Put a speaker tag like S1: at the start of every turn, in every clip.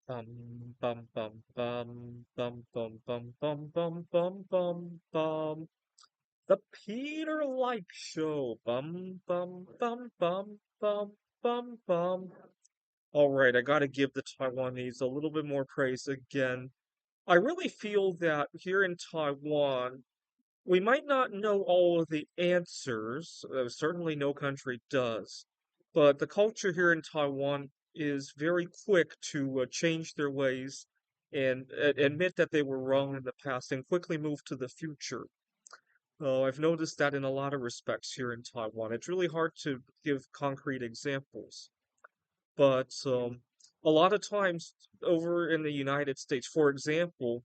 S1: Bum bum bum bum bum bum bum bum bum bum bum bum. The Peter Light Show. Bum bum bum bum bum bum bum. All right, I gotta give the Taiwanese a little bit more praise again. I really feel that here in Taiwan, we might not know all of the answers. Certainly, no country does. But the culture here in Taiwan is very quick to change their ways and admit that they were wrong in the past and quickly move to the future. I've noticed that in a lot of respects here in Taiwan. It's really hard to give concrete examples, but a lot of times over in the United States, for example,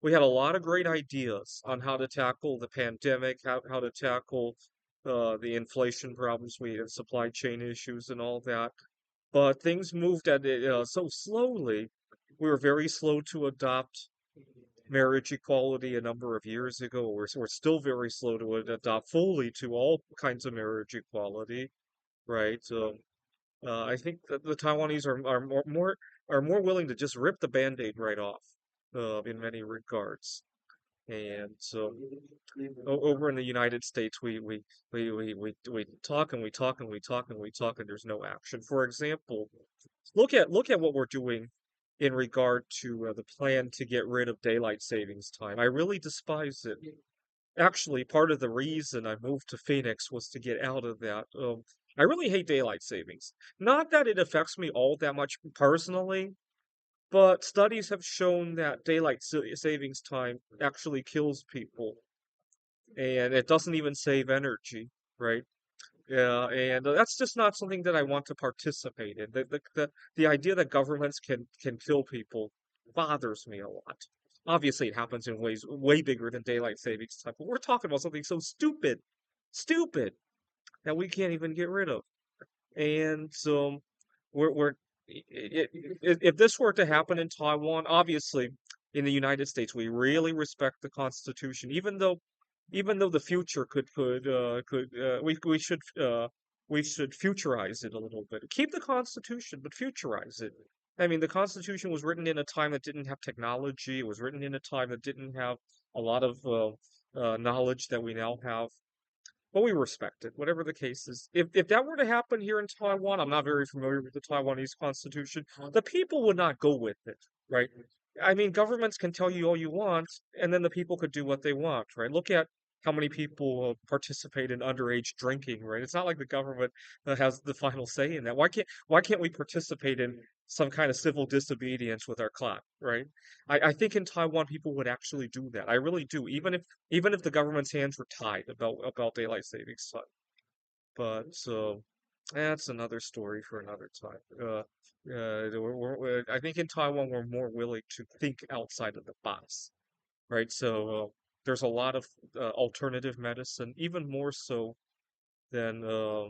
S1: we had a lot of great ideas on how to tackle the pandemic, how to tackle the inflation problems we had, supply chain issues, and all that. But things moved at so slowly. We were very slow to adopt marriage equality a number of years ago. We're still very slow to adopt fully to all kinds of marriage equality, right? I think that the Taiwanese are more willing to just rip the Band-Aid right off, in many regards. And so over in the United States, we talk and we talk and we talk and we talk and there's no action. For example, look at what we're doing in regard to the plan to get rid of daylight savings time. I really despise it. Actually, part of the reason I moved to Phoenix was to get out of that. I really hate daylight savings. Not that it affects me all that much personally, but studies have shown that savings time actually kills people, and it doesn't even save energy, right? Yeah, and that's just not something that I want to participate in. The idea that governments can kill people bothers me a lot. Obviously, it happens in ways way bigger than daylight savings time, but we're talking about something so stupid that we can't even get rid of. And so, we're if this were to happen in Taiwan, obviously, in the United States, we really respect the Constitution, even though the future we should futurize it a little bit. Keep the Constitution, but futurize it. I mean, the Constitution was written in a time that didn't have technology. It was written in a time that didn't have a lot of knowledge that we now have. But we respect it, whatever the case is. If that were to happen here in Taiwan, I'm not very familiar with the Taiwanese constitution. The people would not go with it, right? I mean, governments can tell you all you want, and then the people could do what they want, right? Look at how many people participate in underage drinking, right? It's not like the government has the final say in that. Why can't we participate in some kind of civil disobedience with our clock, right? I think in Taiwan people would actually do that. I really do, even if the government's hands were tied about daylight savings time. But that's another story for another time. I think in Taiwan we're more willing to think outside of the box, right? So there's a lot of alternative medicine, even more so than uh,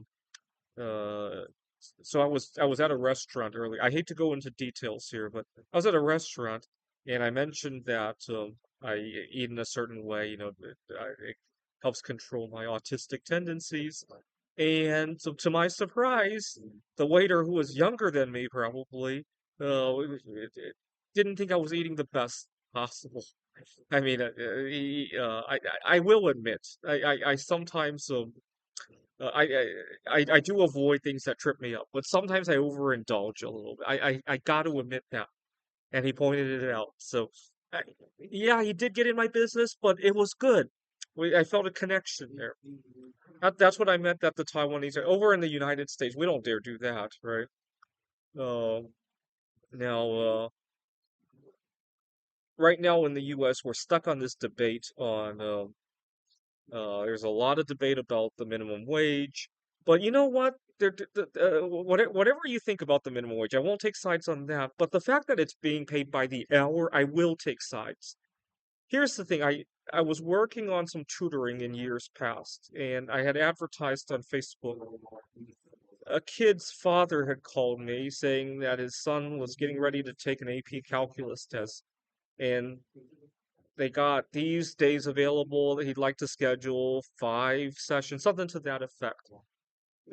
S1: so I was at a restaurant earlier. I hate to go into details here, but I was at a restaurant and I mentioned that I eat in a certain way, it helps control my autistic tendencies. And so to my surprise, the waiter, who was younger than me probably, didn't think I was eating the best possible. I mean, I will admit, I sometimes I do avoid things that trip me up, but sometimes I overindulge a little bit. I got to admit that, and he pointed it out. So, I, yeah, he did get in my business, but it was good. I felt a connection there. That's what I meant that the Taiwanese are over in the United States. We don't dare do that, right? Uh, now, right now in the U.S., we're stuck on this debate on there's a lot of debate about the minimum wage, but you know what? Whatever you think about the minimum wage, I won't take sides on that. But the fact that it's being paid by the hour, I will take sides. Here's the thing: I was working on some tutoring in years past, and I had advertised on Facebook. A kid's father had called me saying that his son was getting ready to take an AP calculus test, and they got these days available that he'd like to schedule 5 sessions, something to that effect.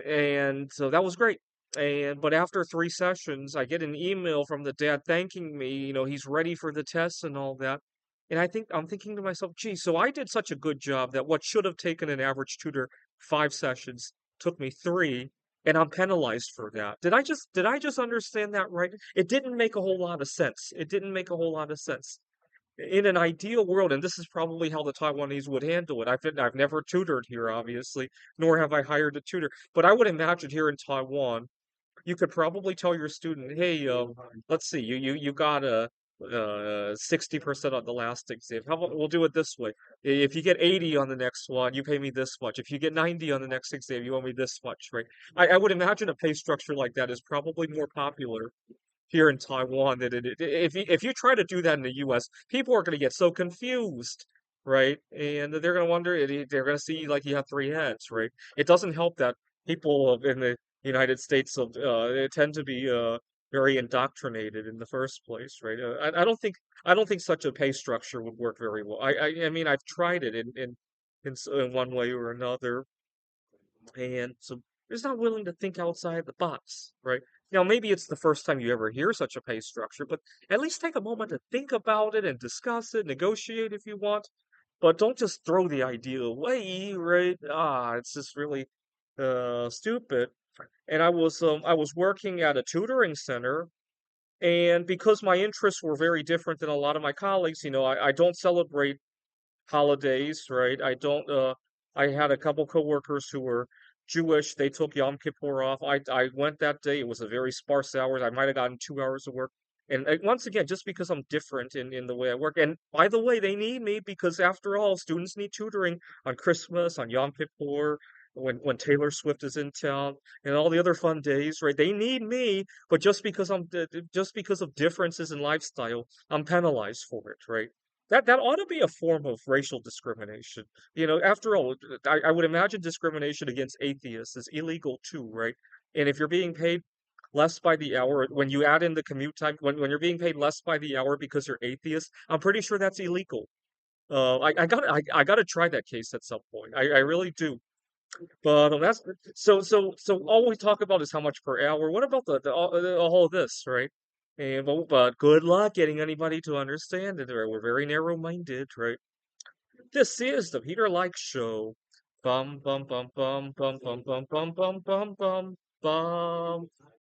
S1: And so that was great. And but after 3 sessions, I get an email from the dad thanking me, he's ready for the tests and all that. And I'm thinking to myself, gee, so I did such a good job that what should have taken an average tutor 5 sessions took me three, and I'm penalized for that. Did I just understand that right? It didn't make a whole lot of sense. It didn't make a whole lot of sense. In an ideal world, and this is probably how the Taiwanese would handle it. I've never tutored here, obviously, nor have I hired a tutor. But I would imagine here in Taiwan, you could probably tell your student, hey, let's see, you got a 60% on the last exam. How about we'll do it this way? If you get 80 on the next one, you pay me this much. If you get 90 on the next exam, you owe me this much, right? I would imagine a pay structure like that is probably more popular here in Taiwan than if you try to do that in the US, people are going to get so confused, right? And they're going to wonder, they're going to see like you have three heads, right? It doesn't help that people in the United States they tend to be very indoctrinated in the first place, right? I don't think such a pay structure would work very well. I mean I've tried it in one way or another, and so is not willing to think outside the box, right? Now, maybe it's the first time you ever hear such a pay structure, but at least take a moment to think about it and discuss it, negotiate if you want, but don't just throw the idea away, right? It's just really stupid. And I was working at a tutoring center, and because my interests were very different than a lot of my colleagues, I don't celebrate holidays, right? I had a couple coworkers who were Jewish. They took Yom Kippur off. I went that day. It was a very sparse hours. I might have gotten 2 hours of work. And once again, just because I'm different in the way I work. And by the way, they need me because after all, students need tutoring on Christmas, on Yom Kippur, when Taylor Swift is in town, and all the other fun days, right? They need me, but just because of differences in lifestyle, I'm penalized for it, right? That ought to be a form of racial discrimination. After all, I would imagine discrimination against atheists is illegal too, right? And if you're being paid less by the hour, when you add in the commute time, when you're being paid less by the hour because you're atheist, I'm pretty sure that's illegal. I gotta try that case at some point. I really do. But that's so all we talk about is how much per hour. What about all of this, right? And but good luck getting anybody to understand it. Right? We're very narrow-minded, right? This is the Peter Like Show. Bum bum bum bum bum bum bum bum bum bum bum bum.